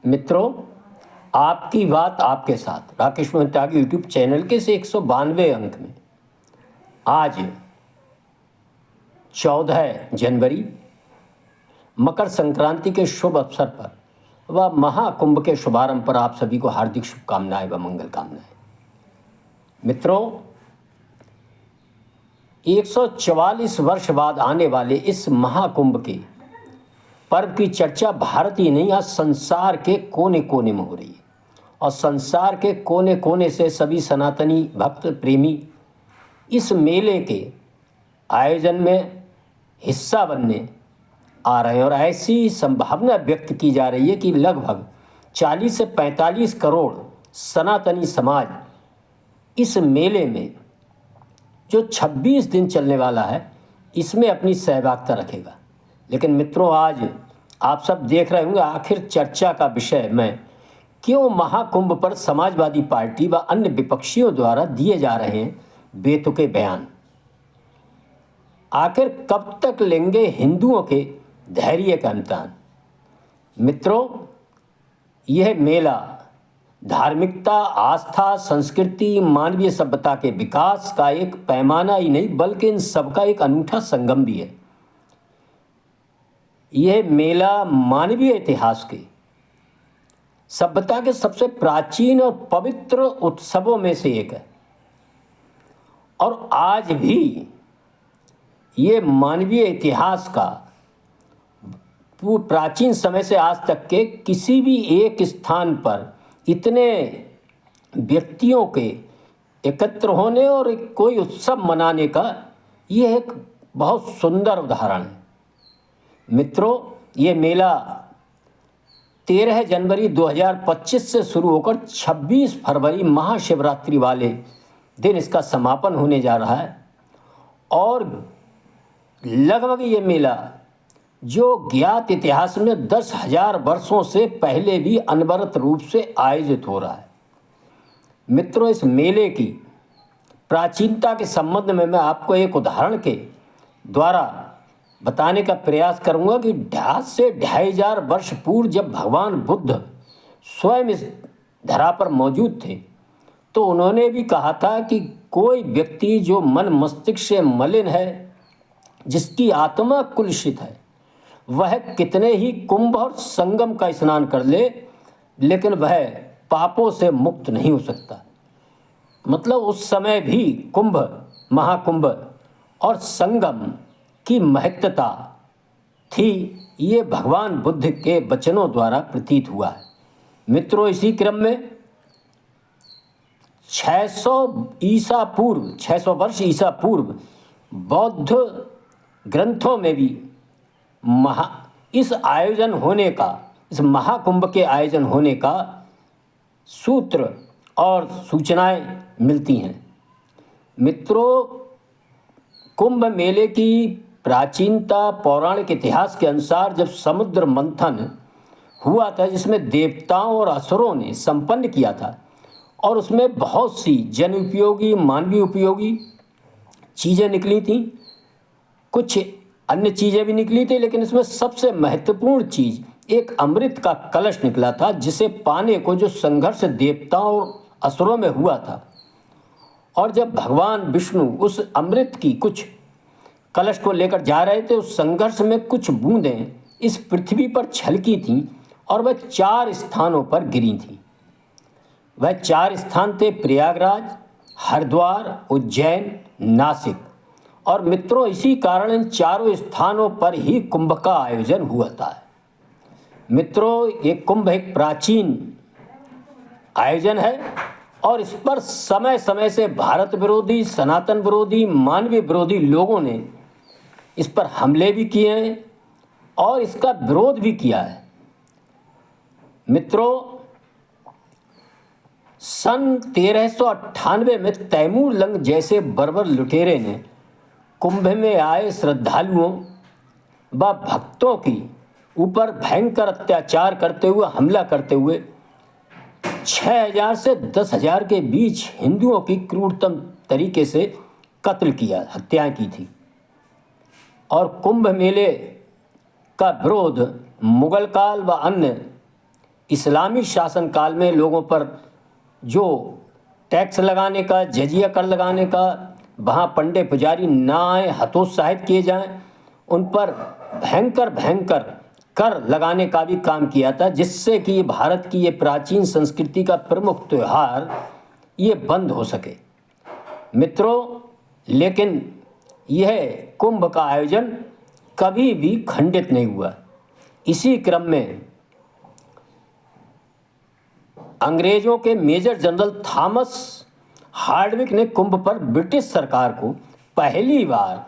मित्रों, आपकी बात आपके साथ राकेश मोहन त्यागी यूट्यूब चैनल के से 192 अंक में आज 14 जनवरी मकर संक्रांति के शुभ अवसर पर व महाकुंभ के शुभारंभ पर आप सभी को हार्दिक शुभकामनाएं व मंगल कामनाएं। मित्रों, 144 वर्ष बाद आने वाले इस महाकुंभ के पर्व की चर्चा भारत ही नहीं, आज संसार के कोने कोने में हो रही है और संसार के कोने कोने से सभी सनातनी भक्त प्रेमी इस मेले के आयोजन में हिस्सा बनने आ रहे हैं और ऐसी संभावना व्यक्त की जा रही है कि लगभग 40 से 45 करोड़ सनातनी समाज इस मेले में जो 26 दिन चलने वाला है इसमें अपनी सहभागिता रखेगा। लेकिन मित्रों, आज आप सब देख रहे होंगे आखिर चर्चा का विषय में क्यों महाकुंभ पर समाजवादी पार्टी व अन्य विपक्षियों द्वारा दिए जा रहे हैं बेतुके बयान। आखिर कब तक लेंगे हिंदुओं के धैर्य का इम्तिहान। मित्रों, यह मेला धार्मिकता, आस्था, संस्कृति, मानवीय सभ्यता के विकास का एक पैमाना ही नहीं बल्कि इन सबका एक अनूठा संगम भी है। यह मेला मानवीय इतिहास के सभ्यता के सबसे प्राचीन और पवित्र उत्सवों में से एक है और आज भी ये मानवीय इतिहास का प्राचीन समय से आज तक के किसी भी एक स्थान पर इतने व्यक्तियों के एकत्र होने और कोई उत्सव मनाने का यह एक बहुत सुंदर उदाहरण है। मित्रों, ये मेला 13 जनवरी 2025 से शुरू होकर 26 फरवरी महाशिवरात्रि वाले दिन इसका समापन होने जा रहा है और लगभग ये मेला जो ज्ञात इतिहास में 10,000 वर्षों से पहले भी अनवरत रूप से आयोजित हो रहा है। मित्रों, इस मेले की प्राचीनता के संबंध में मैं आपको एक उदाहरण के द्वारा बताने का प्रयास करूंगा कि 1,500 से 2,500 वर्ष पूर्व जब भगवान बुद्ध स्वयं इस धरा पर मौजूद थे तो उन्होंने भी कहा था कि कोई व्यक्ति जो मन मस्तिष्क से मलिन है, जिसकी आत्मा कुलुषित है, वह कितने ही कुंभ और संगम का स्नान कर ले लेकिन वह पापों से मुक्त नहीं हो सकता। मतलब उस समय भी कुंभ, महाकुंभ और संगम की महत्ता थी, ये भगवान बुद्ध के वचनों द्वारा प्रतीत हुआ है। मित्रों, इसी क्रम में 600 वर्ष ईसा पूर्व बौद्ध ग्रंथों में भी इस महाकुंभ के आयोजन होने का सूत्र और सूचनाएं मिलती हैं। मित्रों, कुंभ मेले की प्राचीनता पौराणिक इतिहास के अनुसार जब समुद्र मंथन हुआ था जिसमें देवताओं और असुरों ने संपन्न किया था और उसमें बहुत सी जन उपयोगी, मानवीय उपयोगी चीज़ें निकली थीं, कुछ अन्य चीज़ें भी निकली थी, लेकिन इसमें सबसे महत्वपूर्ण चीज़ एक अमृत का कलश निकला था जिसे पाने को जो संघर्ष देवताओं और असुरों में हुआ था और जब भगवान विष्णु उस अमृत की कुछ कलश को लेकर जा रहे थे, उस संघर्ष में कुछ बूंदें इस पृथ्वी पर छलकी थीं और वह 4 स्थानों पर गिरी थीं। वह 4 स्थान थे प्रयागराज, हरिद्वार, उज्जैन, नासिक। और मित्रों, इसी कारण इन 4 स्थानों पर ही कुंभ का आयोजन हुआ था। मित्रों, ये कुंभ एक प्राचीन आयोजन है और इस पर समय समय से भारत विरोधी, सनातन विरोधी, मानवीय विरोधी लोगों ने इस पर हमले भी किए हैं और इसका विरोध भी किया है। मित्रों, सन 1398 में तैमूर लंग जैसे बर्बर लुटेरे ने कुंभ में आए श्रद्धालुओं व भक्तों की ऊपर भयंकर अत्याचार करते हुए, हमला करते हुए 6,000 से 10,000 के बीच हिंदुओं की क्रूरतम तरीके से कत्ल किया, हत्याएं की थी। और कुंभ मेले का विरोध मुगल काल व अन्य इस्लामी शासनकाल में लोगों पर जो टैक्स लगाने का, जजिया कर लगाने का, वहाँ पंडे पुजारी ना आए, हतोत्साहित किए जाएं, उन पर भयंकर भयंकर कर लगाने का भी काम किया था, जिससे कि भारत की ये प्राचीन संस्कृति का प्रमुख त्यौहार ये बंद हो सके। मित्रों, लेकिन यह कुंभ का आयोजन कभी भी खंडित नहीं हुआ। इसी क्रम में अंग्रेजों के मेजर जनरल थॉमस हार्डविक ने कुंभ पर ब्रिटिश सरकार को पहली बार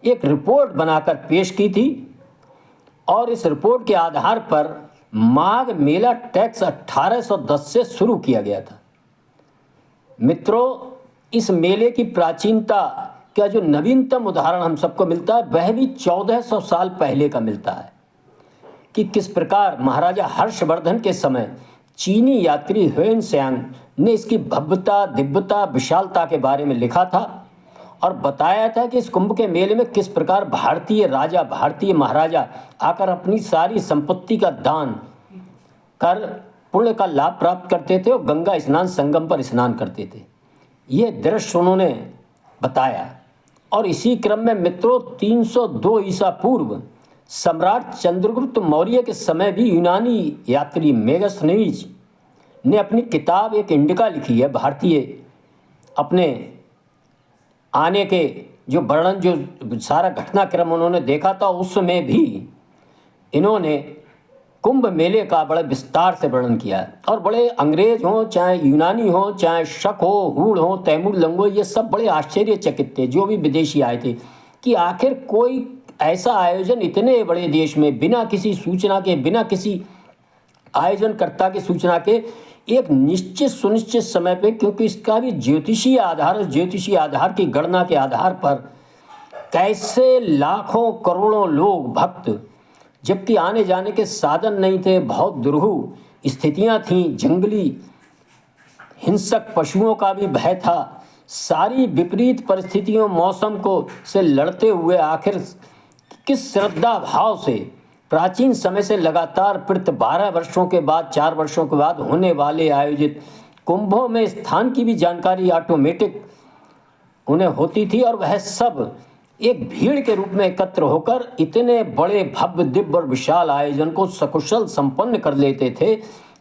एक रिपोर्ट बनाकर पेश की थी और इस रिपोर्ट के आधार पर माघ मेला टैक्स 1810 से शुरू किया गया था। मित्रों, इस मेले की प्राचीनता का जो नवीनतम उदाहरण हम सबको मिलता है वह भी 1400 साल पहले का मिलता है कि किस प्रकार महाराजा हर्षवर्धन के समय चीनी यात्री ह्वेन त्सांग ने इसकी भव्यता, दिव्यता, विशालता के बारे में लिखा था और बताया था कि इस कुंभ के मेले में किस प्रकार भारतीय राजा, भारतीय महाराजा आकर अपनी सारी संपत्ति का दान कर पुण्य का लाभ प्राप्त करते थे और गंगा स्नान संगम पर स्नान करते थे। ये दृश्य उन्होंने बताया। और इसी क्रम में मित्रों, 302 ईसा पूर्व सम्राट चंद्रगुप्त मौर्य के समय भी यूनानी यात्री मेगास्थनीज ने अपनी किताब एक इंडिका लिखी है भारतीय अपने आने के जो वर्णन, जो सारा घटनाक्रम उन्होंने देखा था, उसमें भी इन्होंने कुंभ मेले का बड़े विस्तार से वर्णन किया है। और बड़े अंग्रेज हों, चाहे यूनानी हों, चाहे शक हो, हूण हो, तैमूर लंगो, ये सब बड़े आश्चर्यचकित थे जो भी विदेशी आए थे कि आखिर कोई ऐसा आयोजन इतने बड़े देश में बिना किसी सूचना के, बिना किसी आयोजनकर्ता की सूचना के एक निश्चित सुनिश्चित समय पे, क्योंकि इसका भी ज्योतिषीय आधार, ज्योतिषीय आधार की गणना के आधार पर कैसे लाखों करोड़ों लोग भक्त, जबकि आने जाने के साधन नहीं थे, बहुत दुरूह स्थितियां थीं, जंगली हिंसक पशुओं का भी भय था, सारी विपरीत परिस्थितियों, मौसम को से लड़ते हुए आखिर किस श्रद्धा भाव से प्राचीन समय से लगातार प्रति 12 वर्षों के बाद, 4 वर्षों के बाद होने वाले आयोजित कुंभों में स्थान की भी जानकारी ऑटोमेटिक उन्हें होती थी और वह सब एक भीड़ के रूप में एकत्र होकर इतने बड़े भव्य, दिव्य और विशाल आयोजन को सकुशल संपन्न कर लेते थे।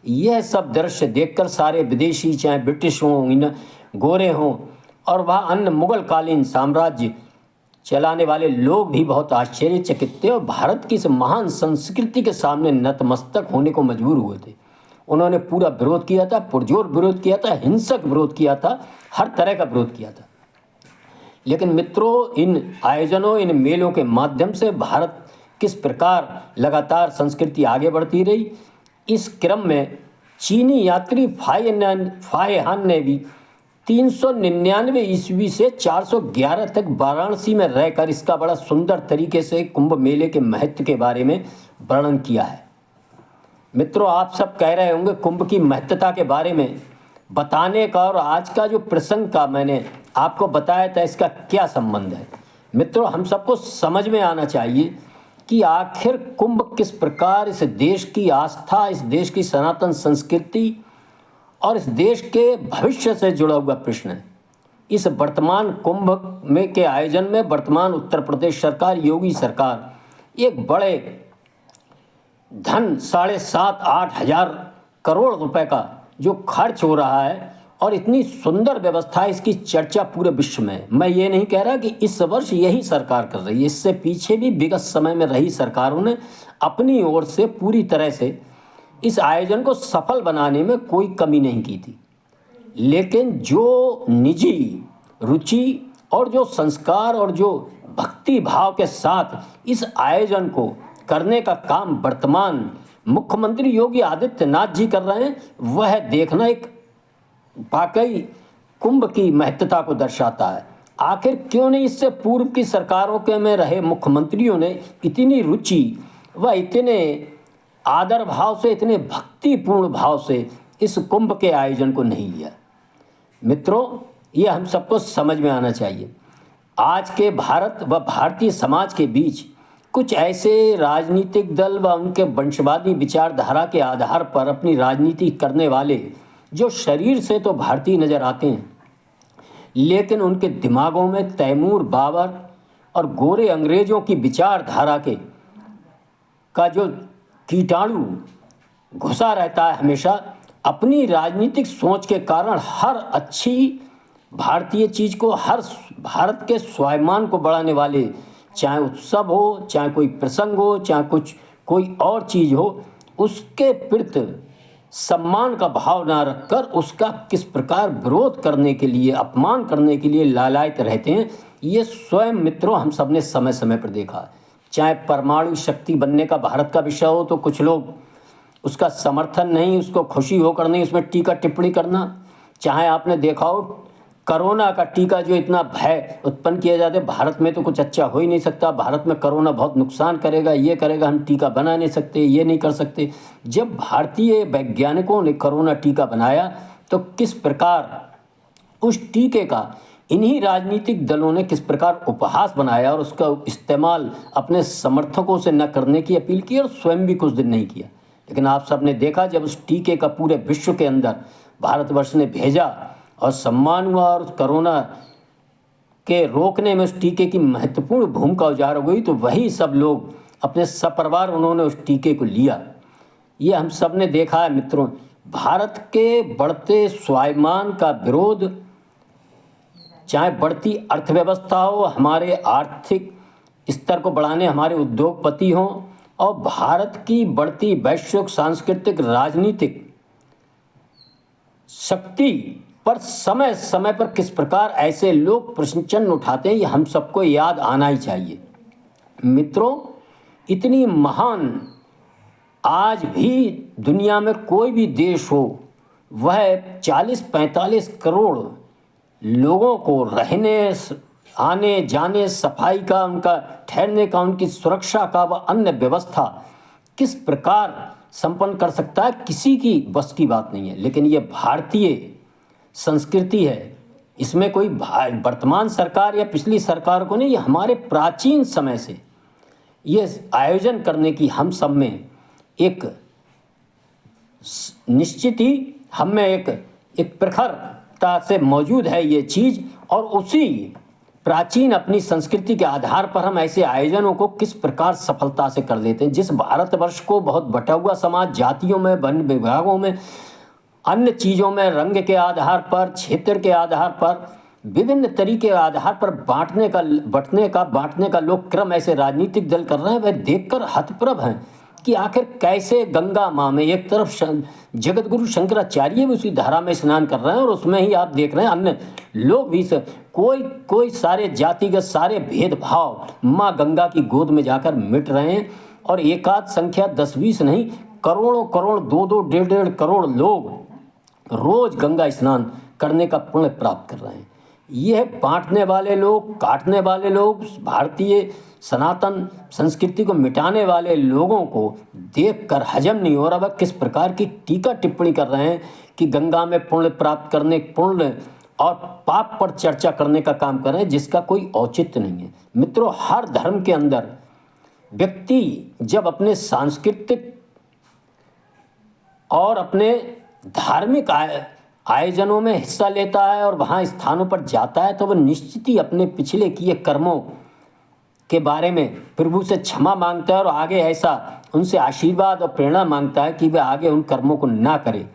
यह सब दृश्य देखकर सारे विदेशी, चाहे ब्रिटिश हों, गोरे हों और वह अन्य मुगल कालीन साम्राज्य चलाने वाले लोग भी बहुत आश्चर्यचकित थे और भारत की इस महान संस्कृति के सामने नतमस्तक होने को मजबूर हुए थे। उन्होंने पूरा विरोध किया था, पुरजोर विरोध किया था, हिंसक विरोध किया था, हर तरह का विरोध किया था। लेकिन मित्रों, इन आयोजनों, इन मेलों के माध्यम से भारत किस प्रकार लगातार संस्कृति आगे बढ़ती रही। इस क्रम में चीनी यात्री फायहान ने भी 399 ईस्वी से 411 तक वाराणसी में रहकर इसका बड़ा सुंदर तरीके से कुंभ मेले के महत्व के बारे में वर्णन किया है। मित्रों, आप सब कह रहे होंगे कुंभ की महत्वता के बारे में बताने का और आज का जो प्रसंग का मैंने आपको बताया था, इसका क्या संबंध है। मित्रों, हम सबको समझ में आना चाहिए कि आखिर कुंभ किस प्रकार इस देश की आस्था, इस देश की सनातन संस्कृति और इस देश के भविष्य से जुड़ा हुआ प्रश्न है। इस वर्तमान कुंभ में के आयोजन में वर्तमान उत्तर प्रदेश सरकार, योगी सरकार एक बड़े धन 7.5-8 हजार करोड़ रुपए का जो खर्च हो रहा है और इतनी सुंदर व्यवस्था है, इसकी चर्चा पूरे विश्व में है। मैं ये नहीं कह रहा कि इस वर्ष यही सरकार कर रही है, इससे पीछे भी विगत समय में रही सरकारों ने अपनी ओर से पूरी तरह से इस आयोजन को सफल बनाने में कोई कमी नहीं की थी। लेकिन जो निजी रुचि और जो संस्कार और जो भक्ति भाव के साथ इस आयोजन को करने का काम वर्तमान मुख्यमंत्री योगी आदित्यनाथ जी कर रहे हैं, वह देखना एक वाकई कुंभ की महत्वता को दर्शाता है। आखिर क्यों नहीं इससे पूर्व की सरकारों के में रहे मुख्यमंत्रियों ने इतनी रुचि व इतने आदर भाव से, इतने भक्तिपूर्ण भाव से इस कुंभ के आयोजन को नहीं लिया। मित्रों, ये हम सबको समझ में आना चाहिए। आज के भारत व भारतीय समाज के बीच कुछ ऐसे राजनीतिक दल व उनके वंशवादी विचारधारा के आधार पर अपनी राजनीति करने वाले जो शरीर से तो भारतीय नजर आते हैं, लेकिन उनके दिमागों में तैमूर, बाबर और गोरे अंग्रेजों की विचारधारा का जो कीटाणु घुसा रहता है हमेशा। अपनी राजनीतिक सोच के कारण हर अच्छी भारतीय चीज़ को, हर भारत के स्वाभिमान को बढ़ाने वाले, चाहे उत्सव हो, चाहे कोई प्रसंग हो, चाहे कोई और चीज़ हो, उसके प्रति सम्मान का भाव ना रखकर उसका किस प्रकार विरोध करने के लिए, अपमान करने के लिए लालायित रहते हैं, ये स्वयं मित्रों हम सब ने समय समय पर देखा। चाहे परमाणु शक्ति बनने का भारत का विषय हो तो कुछ लोग उसका समर्थन नहीं, उसको खुशी होकर नहीं उसमें टीका टिप्पणी करना। चाहे आपने देखा हो कोरोना का टीका जो इतना भय उत्पन्न किया जाता है, भारत में तो कुछ अच्छा हो ही नहीं सकता, भारत में कोरोना बहुत नुकसान करेगा, ये करेगा, हम टीका बना नहीं सकते, ये नहीं कर सकते। जब भारतीय वैज्ञानिकों ने कोरोना टीका बनाया तो किस प्रकार उस टीके का इन्हीं राजनीतिक दलों ने किस प्रकार उपहास बनाया और उसका इस्तेमाल अपने समर्थकों से न करने की अपील की, और स्वयं भी कुछ दिन नहीं किया। लेकिन आप सब ने देखा जब उस टीके का पूरे विश्व के अंदर भारतवर्ष ने भेजा और सम्मान हुआ और कोरोना के रोकने में उस टीके की महत्वपूर्ण भूमिका उजागर हुई, तो वही सब लोग अपने सपरिवार उन्होंने उस टीके को लिया। ये हम सब ने देखा है मित्रों। भारत के बढ़ते स्वाभिमान का विरोध, चाहे बढ़ती अर्थव्यवस्था हो, हमारे आर्थिक स्तर को बढ़ाने हमारे उद्योगपति हों, और भारत की बढ़ती वैश्विक सांस्कृतिक राजनीतिक शक्ति पर समय समय पर किस प्रकार ऐसे लोग प्रश्न चिन्ह उठाते हैं, ये हम सबको याद आना ही चाहिए। मित्रों, इतनी महान आज भी दुनिया में कोई भी देश हो, वह 40-45 करोड़ लोगों को रहने, आने जाने, सफाई का, उनका ठहरने का, उनकी सुरक्षा का व अन्य व्यवस्था किस प्रकार संपन्न कर सकता है, किसी की बस की बात नहीं है। लेकिन ये भारतीय संस्कृति है, इसमें कोई वर्तमान सरकार या पिछली सरकार को नहीं, ये हमारे प्राचीन समय से ये आयोजन करने की हम सब में एक निश्चित ही हम में एक प्रखरता से मौजूद है ये चीज़, और उसी प्राचीन अपनी संस्कृति के आधार पर हम ऐसे आयोजनों को किस प्रकार सफलता से कर लेते हैं। जिस भारतवर्ष को बहुत बटा हुआ समाज, जातियों में, वन विभागों में, अन्य चीज़ों में, रंग के आधार पर, क्षेत्र के आधार पर, विभिन्न तरीके के आधार पर बांटने का लोग क्रम ऐसे राजनीतिक दल कर रहे हैं, वह देखकर हतप्रभ हैं कि आखिर कैसे गंगा माँ में एक तरफ जगत गुरु शंकराचार्य भी उसी धारा में स्नान कर रहे हैं, और उसमें ही आप देख रहे हैं अन्य लोग भी कोई सारे जातिगत सारे भेदभाव माँ गंगा की गोद में जाकर मिट रहे हैं, और एकाध संख्या 10-20 नहीं, करोड़ों करोड़, 2-2, 1.5 करोड़ लोग रोज गंगा स्नान करने का पुण्य प्राप्त कर रहे हैं। यह बांटने वाले लोग, काटने वाले लोग, भारतीय सनातन संस्कृति को मिटाने वाले लोगों को देखकर हजम नहीं हो रहा। वह किस प्रकार की टीका टिप्पणी कर रहे हैं कि गंगा में पुण्य प्राप्त करने, पुण्य और पाप पर चर्चा करने का काम कर रहे हैं, जिसका कोई औचित्य नहीं है। मित्रों, हर धर्म के अंदर व्यक्ति जब अपने सांस्कृतिक और अपने धार्मिक आयोजनों में हिस्सा लेता है और वहाँ स्थानों पर जाता है, तो वह निश्चित ही अपने पिछले किए कर्मों के बारे में प्रभु से क्षमा मांगता है और आगे ऐसा उनसे आशीर्वाद और प्रेरणा मांगता है कि वे आगे उन कर्मों को ना करे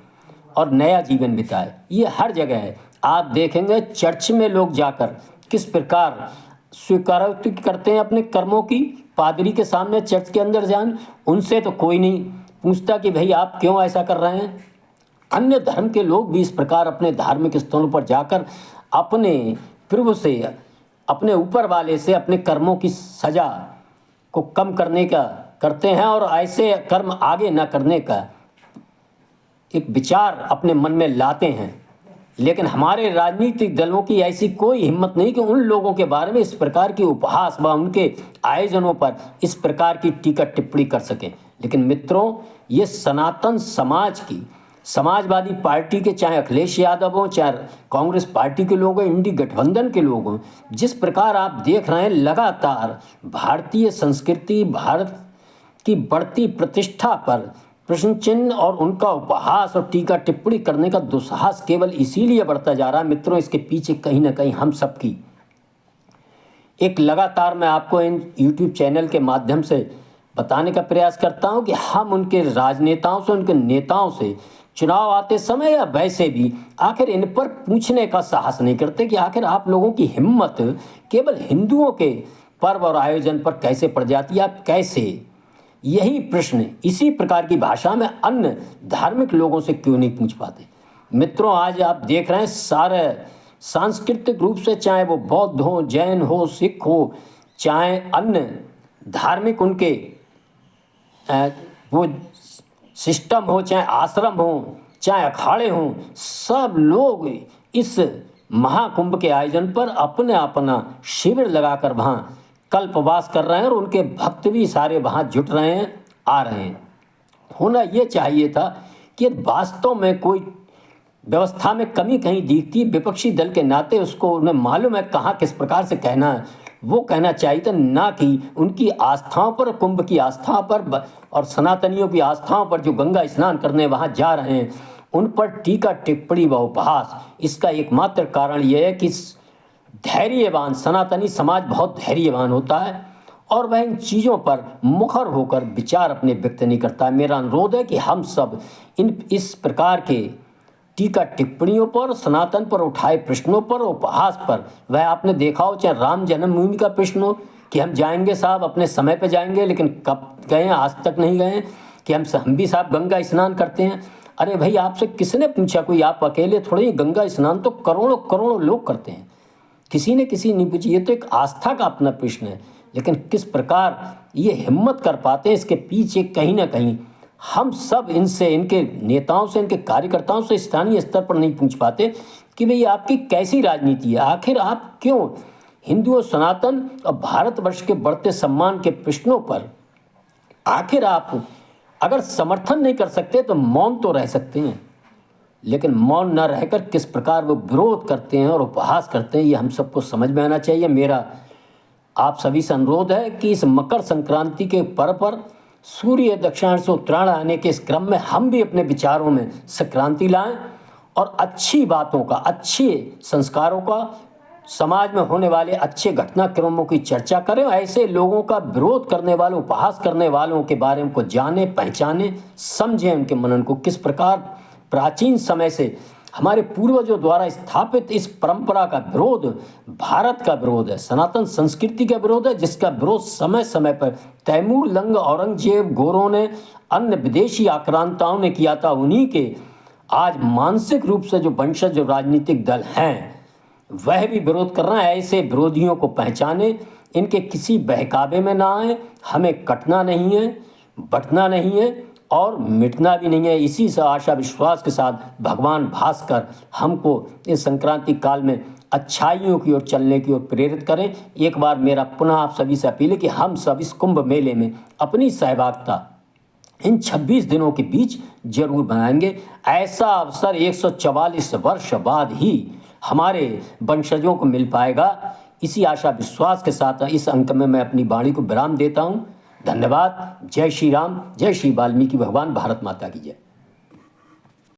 और नया जीवन बिताए। ये हर जगह है। आप देखेंगे चर्च में लोग जाकर किस प्रकार स्वीकारोक्ति करते हैं अपने कर्मों की। पादरी के सामने चर्च के अंदर जान, उनसे तो कोई नहीं पूछता कि भाई आप क्यों ऐसा कर रहे हैं। अन्य धर्म के लोग भी इस प्रकार अपने धार्मिक स्थलों पर जाकर अपने प्रभु से, अपने ऊपर वाले से अपने कर्मों की सजा को कम करने का करते हैं और ऐसे कर्म आगे न करने का एक विचार अपने मन में लाते हैं। लेकिन हमारे राजनीतिक दलों की ऐसी कोई हिम्मत नहीं कि उन लोगों के बारे में इस प्रकार की उपहास व उनके आयोजनों पर इस प्रकार की टीका टिप्पणी कर सकें। लेकिन मित्रों, ये सनातन समाज की समाजवादी पार्टी के, चाहे अखिलेश यादव हों, चाहे कांग्रेस पार्टी के लोग हों, इंडी गठबंधन के लोग हों, जिस प्रकार आप देख रहे हैं लगातार भारतीय संस्कृति, भारत की बढ़ती प्रतिष्ठा पर प्रश्न चिन्ह और उनका उपहास और टीका टिप्पणी करने का दुस्साहस केवल इसीलिए बढ़ता जा रहा है मित्रों, इसके पीछे कहीं ना कहीं हम सबकी एक लगातार मैं आपको इन YouTube चैनल के माध्यम से बताने का प्रयास करता हूं कि हम उनके राजनेताओं से, उनके नेताओं से चुनाव आते समय या वैसे भी आखिर इन पर पूछने का साहस नहीं करते कि आखिर आप लोगों की हिम्मत केवल हिंदुओं के पर्व और आयोजन पर कैसे पड़ जाती है, आप कैसे, यही प्रश्न इसी प्रकार की भाषा में अन्य धार्मिक लोगों से क्यों नहीं पूछ पाते। मित्रों, आज आप देख रहे हैं सारे सांस्कृतिक रूप से, चाहे वो बौद्ध हो, जैन हो, सिख हो, चाहे अन्य धार्मिक उनके वो सिस्टम हो, चाहे आश्रम हो, चाहे अखाड़े हों, सब लोग इस महाकुंभ के आयोजन पर अपने अपना शिविर लगाकर वहाँ कल्पवास कर रहे हैं और उनके भक्त भी सारे वहाँ जुट रहे हैं, आ रहे हैं। होना ये चाहिए था कि वास्तव में कोई व्यवस्था में कमी कहीं दिखती, विपक्षी दल के नाते उसको उन्हें मालूम है कहाँ किस प्रकार से कहना है, वो कहना चाहिए था, ना कि उनकी आस्थाओं पर, कुंभ की आस्था पर और सनातनियों की आस्थाओं पर जो गंगा स्नान करने वहाँ जा रहे हैं उन पर टीका टिप्पणी व उपहास। इसका एकमात्र कारण यह है कि धैर्यवान सनातनी समाज बहुत धैर्यवान होता है और वह इन चीज़ों पर मुखर होकर विचार अपने व्यक्त नहीं करता है। मेरा अनुरोध है कि हम सब इस प्रकार के टीका टिप्पणियों पर, सनातन पर उठाए प्रश्नों पर, उपहास पर, वह आपने देखा हो चाहे राम जन्मभूमि का प्रश्न हो कि हम जाएंगे साहब, अपने समय पे जाएंगे, लेकिन कब गए हैं, आज तक नहीं गए, कि हम भी साहब गंगा स्नान करते हैं। अरे भाई, आपसे किसने पूछा? कोई आप अकेले थोड़े ही, गंगा स्नान तो करोड़ों करोड़ों लोग करते हैं, किसी ने किसी नहीं पूछी। ये तो एक आस्था का अपना प्रश्न है, लेकिन किस प्रकार ये हिम्मत कर पाते हैं, इसके पीछे कहीं ना कहीं हम सब इनसे, इनके नेताओं से, इनके कार्यकर्ताओं से स्थानीय स्तर पर नहीं पूछ पाते कि भाई आपकी कैसी राजनीति है, आखिर आप क्यों हिंदुओं, सनातन और भारतवर्ष के बढ़ते सम्मान के प्रश्नों पर आखिर आप अगर समर्थन नहीं कर सकते तो मौन तो रह सकते हैं, लेकिन मौन न रहकर किस प्रकार वो विरोध करते हैं और उपहास करते हैं, ये हम सबको समझ में आना चाहिए। मेरा आप सभी से अनुरोध है कि इस मकर संक्रांति के पर्व पर सूर्य दक्षिणायन से उत्तरायण आने के इस क्रम में हम भी अपने विचारों में संक्रांति लाएं और अच्छी बातों का, अच्छे संस्कारों का, समाज में होने वाले अच्छे घटनाक्रमों की चर्चा करें। ऐसे लोगों का विरोध करने वालों, उपहास करने वालों के बारे में को जाने, पहचाने, समझें उनके मनन को। किस प्रकार प्राचीन समय से हमारे पूर्वजों द्वारा स्थापित इस परंपरा का विरोध भारत का विरोध है, सनातन संस्कृति का विरोध है, जिसका विरोध समय समय पर तैमूर लंग, औरंगजेब, गोरों ने, अन्य विदेशी आक्रांताओं ने किया था। उन्हीं के आज मानसिक रूप से जो वंशज, जो राजनीतिक दल हैं, वह भी विरोध कर रहे हैं। ऐसे विरोधियों को पहचाने, इनके किसी बहकावे में ना आए। हमें कटना नहीं है, बंटना नहीं है और मिटना भी नहीं है। इसी से आशा विश्वास के साथ भगवान भास्कर हमको इस संक्रांति काल में अच्छाइयों की ओर चलने की ओर प्रेरित करें। एक बार मेरा पुनः आप सभी से अपील है कि हम सब इस कुंभ मेले में अपनी सहभागिता इन 26 दिनों के बीच जरूर बनाएंगे। ऐसा अवसर 144 वर्ष बाद ही हमारे वंशजों को मिल पाएगा। इसी आशा विश्वास के साथ इस अंक में मैं अपनी वाणी को विराम देता हूँ। धन्यवाद। जय श्री राम, जय श्री वाल्मीकि भगवान, भारत माता की जय।